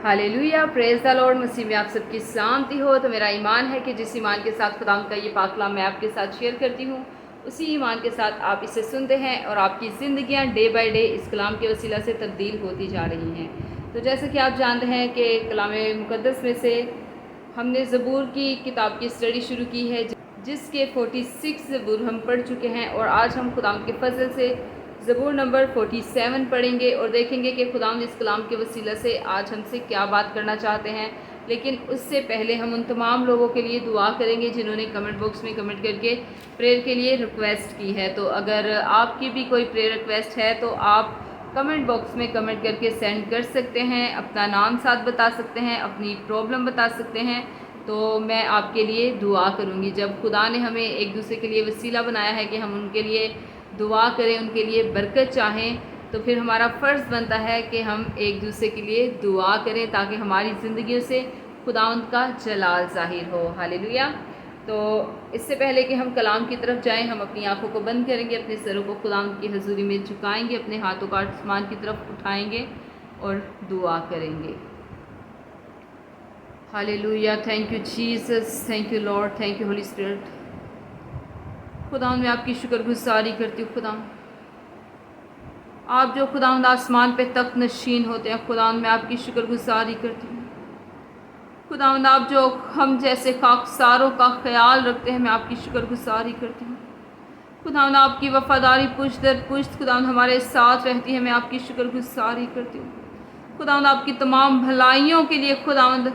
Hallelujah, praise the Lord. मसीह में आप सबकी सलामती हो। तो मेरा ईमान है कि जिस ईमान के साथ खुदाम का ये पाक कलाम मैं आपके साथ शेयर करती हूँ, उसी ईमान के साथ आप इसे सुनते हैं और आपकी ज़िंदगियाँ डे बाय डे इस कलाम के वसीला से तब्दील होती जा रही हैं। तो जैसे कि आप जानते हैं कि कलाम मुक़द्दस में से हमने ज़बूर की किताब की स्टडी शुरू की है, जिसके 46 ज़बूर हम पढ़ चुके हैं, और आज हम खुदाम के फजल से ज़बूर नंबर 47 पढ़ेंगे और देखेंगे कि खुदाम इस कलाम के वसीला से आज हमसे क्या बात करना चाहते हैं। लेकिन उससे पहले हम उन तमाम लोगों के लिए दुआ करेंगे जिन्होंने कमेंट बॉक्स में कमेंट करके प्रेयर के लिए रिक्वेस्ट की है। तो अगर आपकी भी कोई प्रेयर रिक्वेस्ट है तो आप कमेंट बॉक्स में कमेंट करके सेंड कर सकते हैं, अपना नाम साथ बता सकते हैं, अपनी प्रॉब्लम बता सकते हैं, तो मैं आपके लिए दुआ करूँगी। जब खुदा ने हमें एक दूसरे के लिए वसीला बनाया है कि हम उनके लिए दुआ करें, उनके लिए बरकत चाहें, तो फिर हमारा फ़र्ज़ बनता है कि हम एक दूसरे के लिए दुआ करें ताकि हमारी ज़िंदगियों से खुदावंद का जलाल ज़ाहिर हो। हालेलुया। तो इससे पहले कि हम कलाम की तरफ जाएं, हम अपनी आंखों को बंद करेंगे, अपने सरों को खुदावंद की हजूरी में झुकाएंगे, अपने हाथों को आसमान की तरफ उठाएंगे और दुआ करेंगे। Hallelujah. Thank you Jesus, thank you Lord, thank you Holi spirit. खुदावंद मैं आपकी शुक्रगुजारी करती हूँ। खुदावंद आप जो खुदावंद आसमान पे तख्त नशीन होते हैं, खुदावंद मैं आपकी शुक्रगुजारी करती हूँ। खुदावंद आप जो हम जैसे खाकसारों का ख्याल रखते हैं, मैं आपकी शुक्रगुजारी करती हूँ। खुदावंद आपकी वफादारी पुश्त दर पुश्त खुदावंद हमारे साथ रहती है, मैं आपकी शुक्रगुजारी करती हूँ। खुदावंद आपकी तमाम भलाइयों के लिए, खुदावंद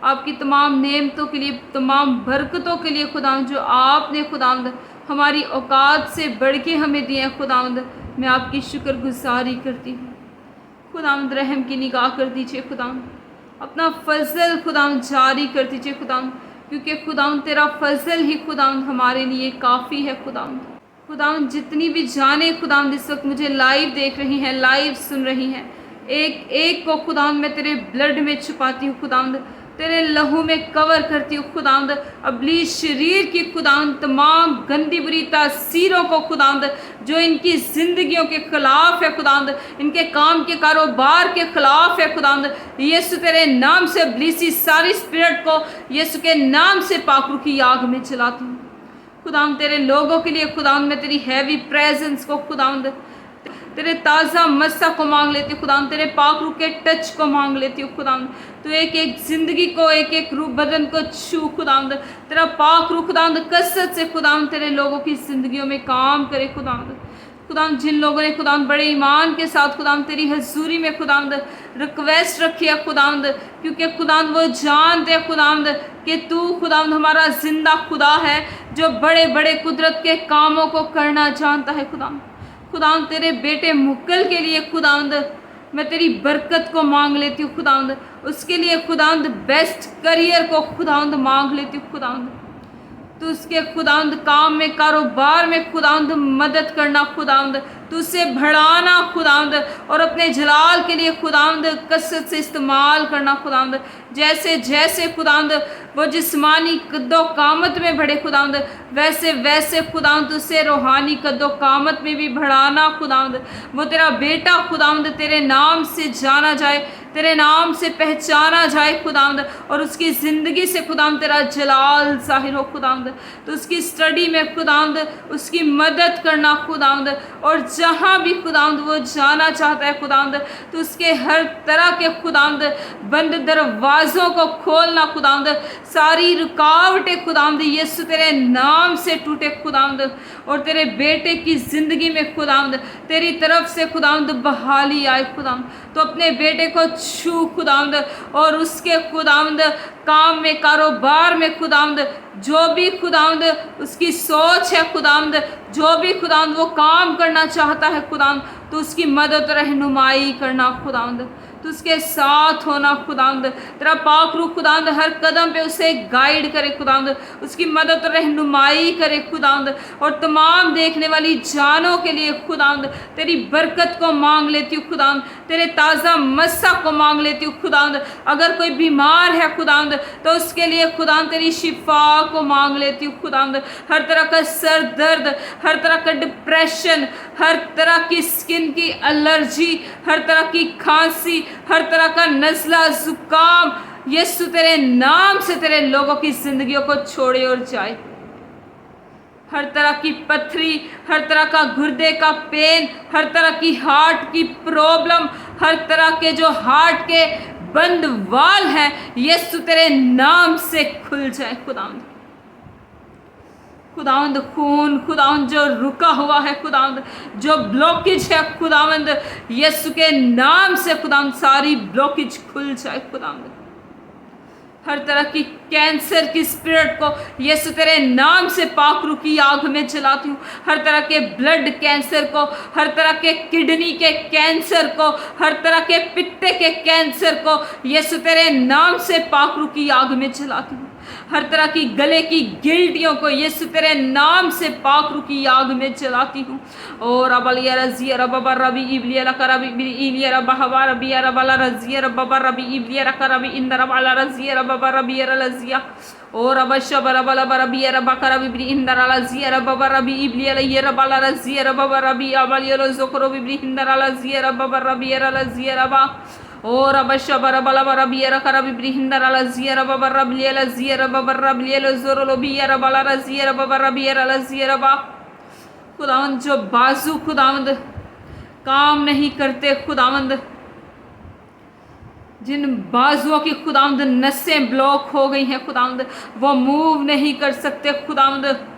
आपकी तमाम नेमतों के लिए, तमाम बरकतों के लिए खुदावंद जो आपने खुदावंद हमारी औकात से बढ़ के हमें दिए हैं, खुदावंद मैं आपकी शुक्रगुजारी करती हूँ। खुदावंद रहम की निगाह कर दीजिए, खुदावंद अपना फजल खुदावंद जारी कर दीजिए खुदावंद, क्योंकि खुदावंद तेरा फजल ही खुदावंद हमारे लिए काफ़ी है। खुदावंद जितनी भी जाने खुदावंद इस वक्त मुझे लाइव देख रही हैं, लाइव सुन रही हैं, एक एक को खुदावंद मैं तेरे ब्लड में छुपाती हूँ, खुदावंद तेरे लहू में कवर करती हूँ। खुदावंद अबली शरीर की खुदावंद तमाम गंदी बुरी तासीरों को खुदावंद जो इनकी ज़िंदगियों के ख़िलाफ़ है, खुदावंद इनके काम के कारोबार के ख़िलाफ़ है, खुदावंद यीशु तेरे नाम से अबलीसी सारी स्पिरिट को यीशु के नाम से पाकरू की आग में जलाती हूँ। खुदावंद तेरे लोगों के लिए खुदावंद मैं तेरी हैवी प्रेजेंस को खुदावंद तेरे ताज़ा मस्सा को मांग लेती हूँ, खुदावंद तेरे पाक रूह के टच को मांग लेती हूँ। खुदावंद तो एक एक ज़िंदगी को, एक एक रूह बदन को छू, खुदावंद तेरा पाक रूह खुदावंद कसरत से खुदावंद तेरे लोगों की ज़िंदगियों में काम करे। खुदावंद जिन लोगों ने खुदावंद बड़े ईमान के साथ खुदावंद तेरी हजूरी में खुदावंद रिक्वेस्ट रखी है, खुदावंद क्योंकि खुदावंद वो जानते हैं खुदावंद कि तू खुदावंद हमारा जिंदा खुदा है जो बड़े बड़े कुदरत के कामों को करना जानता है। खुदावंद तेरे बेटे मुकल के लिए खुदावंद मैं तेरी बरकत को मांग लेती हूँ, खुदावंद उसके लिए खुदावंद बेस्ट करियर को खुदावंद मांग लेती हूँ। खुदावंद तो उसके खुदावंद काम में, कारोबार में खुदावंद मदद करना, खुदावंद तो उसे बढ़ाना खुदावंद, और अपने जलाल के लिए खुदावंद कसरत से इस्तेमाल करना खुदावंद। जैसे जैसे खुदावंद वो जिस्मानी कद्दो कामत में बढ़े खुदावंद, वैसे वैसे खुदावंद उसे रूहानी कद्दो कामत में भी बढ़ाना खुदावंद। वो तेरा बेटा खुदावंद तेरे नाम से जाना जाए, तेरे नाम से पहचाना जाए खुदावंद, और उसकी ज़िंदगी से खुदावंद तेरा जलाल ज़ाहिर हो खुदावंद। तो उसकी स्टडी में खुदावंद उसकी मदद करना खुदावंद, और जहाँ भी खुदावंद वो जाना चाहता है खुदावंद तो उसके हर तरह के खुदावंद बंद दरवाज़ों को खोलना खुदावंद, सारी रुकावटें खुदावंद यीशु तेरे नाम से टूटे खुदावंद, और तेरे बेटे की ज़िंदगी में खुदावंद तेरी तरफ से खुदावंद बहाली आए खुदावंद। तो अपने बेटे को छू खुदावंद, और उसके खुदावंद काम में, कारोबार में खुदावंद जो भी खुदावंद उसकी सोच है खुदावंद, जो भी खुदावंद वो काम करना चाहता है खुदावंद, तो उसकी मदद रहनुमाई करना खुदावंद, तो उसके साथ होना खुदावंद। तेरा पाक रूह खुदावंद हर कदम पे उसे गाइड करे खुदावंद, उसकी मदद रहनुमाई करे खुदावंद, और तमाम देखने वाली जानों के लिए खुदावंद तेरी बरकत को मांग लेती हूँ खुदावंद, तेरे ताज़ा मस्सा को मांग लेती हूँ खुदावंद। अगर कोई बीमार है खुदावंद तो उसके लिए खुदावंद तेरी शिफा को मांग लेती हूँ खुदावंद। हर तरह का सर दर्द, हर तरह का डिप्रेशन, हर तरह की स्किन की एलर्जी, हर तरह की खांसी, हर तरह का नज़ला ज़ुकाम यीशु तेरे नाम से तेरे लोगों की ज़िंदगियों को छोड़े और जाए। हर तरह की पथरी, हर तरह का गुर्दे का पेन, हर तरह की हार्ट की प्रॉब्लम, हर तरह के जो हार्ट के बंद वाल हैं, यीशु तेरे नाम से खुल जाए। खुदावंद खुदावंद खून, खुदावंद जो रुका हुआ है, खुदावंद जो ब्लॉकेज है, खुदावंद यीशु के नाम से खुदावंद सारी ब्लॉकेज खुल जाए। खुदावंद हर तरह की कैंसर की स्पिरिट को यीशु तेरे नाम से पाखरू की आग में जलाती हूँ। हर तरह के ब्लड कैंसर को, हर तरह के किडनी के कैंसर को, हर तरह के पित्ते के कैंसर को यीशु तेरे नाम से पाखरू की आग में जलाती हूँ। हर तरह की गले की गिल्टियों को यीशु तेरे नाम से पाखरू की आग में जलाती हूँ। और अबलिया रजिया रबा रबी इबलिया रबी इबलिया रबा हवा रबिया रबला रजिया रबा रबी इबलिया रबी इंदर रबला रजिया रबा रबिया रजिया और अबश बरबला रबिया रबा रबी इंदर रजिया रबा रबी इबलिया ये रबला रजिया रबा रबी अबलिया रजोकरो बिबली इंदर रजिया रबा रबिया रजिया रबा और अबश बरबला रबिया रबी ब्रिहिंदर रजिया रबा रबिया रजिया रबा रबिया रजोरो बिया रबला रजिया रबा रबिया रजिया रबा। खुदावंद जो बाजू खुदावंद काम नहीं करते, खुदावंद जिन बाजुओं की खुदावंद नसें ब्लॉक हो गई हैं, खुदावंद वो मूव नहीं कर सकते, खुदावंद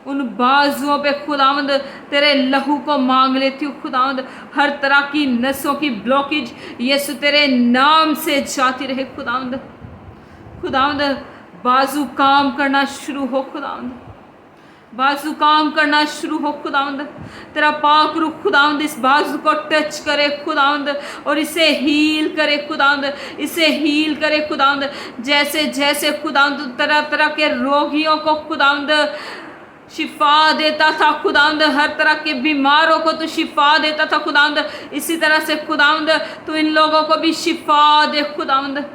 उन बाजुओं पे खुदावंद तेरे लहू को मांग लेती हूँ। खुदावंद हर तरह की नसों की ब्लॉकेज यीशु तेरे नाम से जाती रहे। खुदावंद खुदावंद बाजू काम करना शुरू हो, खुदावंद बाजू काम करना शुरू हो। खुदावंद तेरा पाक रूह खुदावंद इस बाजू को टच करे खुदावंद और इसे हील करे खुदावंद, इसे हील करे खुदावंद। जैसे जैसे खुदावंद तरह तरह के रोगियों को खुदावंद शिफा देता था, खुदावंद हर तरह के बीमारों को तो शिफा देता था खुदावंद, इसी तरह से खुदावंद तो इन लोगों को भी शिफा दे खुदावंद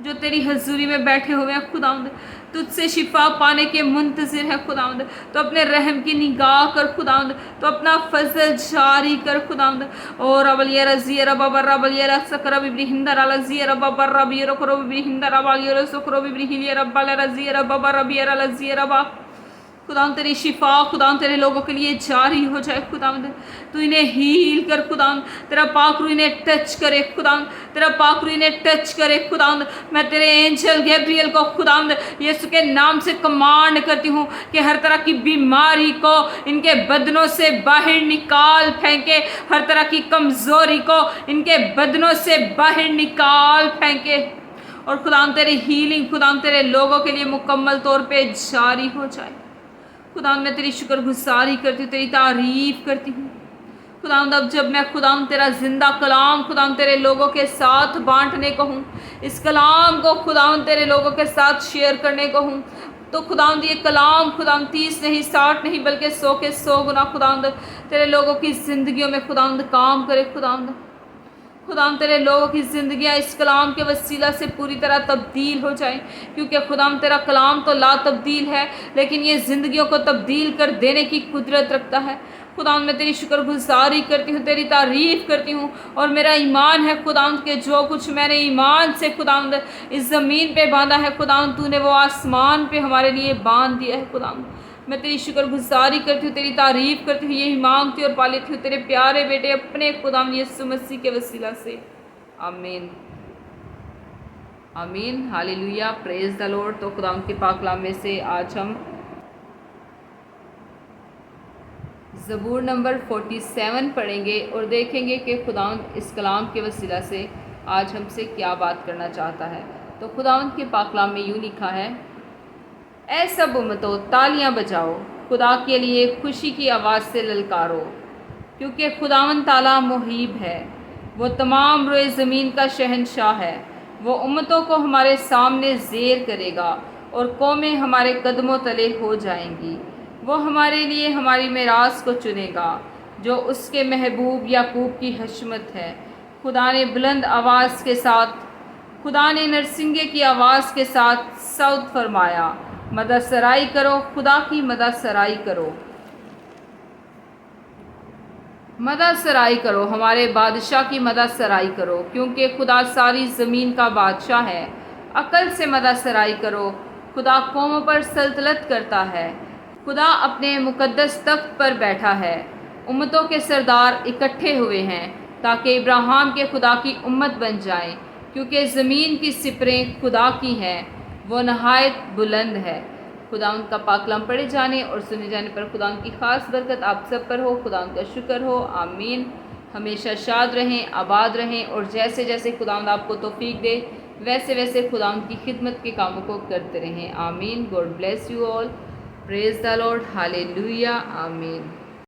जो तेरी हजूरी में बैठे हुए हैं। खुदावंद तुझसे शिफा पाने के मुंतज़िर है खुदावंद, तो अपने रहम की निगाह कर खुदावंद, तो अपना फजल जारी कर खुदावंद। और अबलिया रजिया रबा रबलिया रसकरा बिब्रिहिंदा रजिया रबा रबिया रकरो बिब्रिहिंदा रबालिया रसकरो बिब्रिहिलिया रब्बा रजिया रबा रबिया रजिया रबा। खुदावंद तेरी शिफा खुदावंद तेरे लोगों के लिए जारी हो जाए खुदावंद, तू इन्हें हील कर खुदावंद, तेरा पाक रूह इन्हें टच करे खुदावंद, तेरा पाक रूह इन्हें टच करे खुदावंद। मैं तेरे एंजल गैब्रियल को खुदावंद यीशु के नाम से कमांड करती हूँ कि हर तरह की बीमारी को इनके बदनों से बाहर निकाल फेंके, हर तरह की कमज़ोरी को इनके बदनों से बाहर निकाल फेंके और खुदावंद तेरी हीलिंग खुदावंद तेरे लोगों के लिए मुकम्मल तौर पर जारी हो जाए। खुदावंद मैं तेरी शुक्रगुजारी करती हूँ, तेरी तारीफ़ करती हूँ खुदावंद। अब जब मैं खुदावंद तेरा ज़िंदा कलाम खुदावंद तेरे लोगों के साथ बांटने को हूँ, इस कलाम को खुदावंद तेरे लोगों के साथ शेयर करने को हूँ, तो खुदावंद ये कलाम खुदावंद 30 नहीं 60 नहीं बल्कि 100 के 100 गुना खुदावंद तेरे लोगों की ज़िंदगियों में खुदावंद काम करे। खुदावंद तेरे लोगों की ज़िंदगियाँ इस कलाम के वसीला से पूरी तरह तब्दील हो जाएं, क्योंकि खुदावंद तेरा कलाम तो ला तब्दील है, लेकिन ये ज़िंदगियों को तब्दील कर देने की कुदरत रखता है। खुदावंद मैं तेरी शुक्रगुजारी करती हूँ, तेरी तारीफ़ करती हूँ और मेरा ईमान है खुदावंद के जो कुछ मैंने ईमान से खुदावंद इस ज़मीन पे बांधा है खुदावंद तूने वो आसमान पे हमारे लिए बांध दिया है। खुदावंद मैं तेरी शुक्रगुजारी करती हूँ, तेरी तारीफ़ करती हूँ, यही मांगती और पा लेती हूँ तेरे प्यारे बेटे अपने खुदावंद यीशु मसीह के वसीला से, आमीन आमीन हालेलुया प्रेज द लॉर्ड। तो खुदावंद के पाक कलाम में से आज हम ज़बूर नंबर 47 पढ़ेंगे और देखेंगे कि खुदावंद इस कलाम के वसीला से आज हमसे क्या बात करना चाहता है। तो खुदावंद के पाक कलाम में यूँ लिखा है, ऐ सब उम्मतों तालियां बजाओ, खुदा के लिए खुशी की आवाज़ से ललकारो, क्योंकि खुदावंद ताला मुहीब है, वो तमाम रोए ज़मीन का शहंशाह है। वो उम्मतों को हमारे सामने ज़ेर करेगा और कौमें हमारे कदमों तले हो जाएंगी। वो हमारे लिए हमारी मेरास को चुनेगा, जो उसके महबूब याकूब की हशमत है। खुदा ने बुलंद आवाज़ के साथ, खुदा ने नरसिंगे की आवाज़ के साथ सऊद फरमाया, मदद सराई करो, खुदा की मदद सराई करो। مدح سرائی کرو، ہمارے بادشاہ کی مدح سرائی کرو، کیونکہ خدا ساری زمین کا بادشاہ ہے۔ عقل سے مدح سرائی کرو، خدا قوموں پر سلطنت کرتا ہے، خدا اپنے مقدس تخت پر بیٹھا ہے۔ امتوں کے سردار اکٹھے ہوئے ہیں تاکہ ابراہیم کے خدا کی امت بن جائیں، کیونکہ زمین کی سپریں خدا کی ہیں، وہ نہایت بلند ہے۔ خدا ان کا پاک کلام پڑھے جانے اور سنے جانے پر خدا ان کی خاص برکت آپ سب پر ہو، خدا ان کا شکر ہو، آمین۔ ہمیشہ شاد رہیں، آباد رہیں، اور جیسے جیسے خدا آپ کو توفیق دے ویسے ویسے خدا ان کی خدمت کے کاموں کو کرتے رہیں، آمین۔ God bless you all, praise the Lord, hallelujah, آمین۔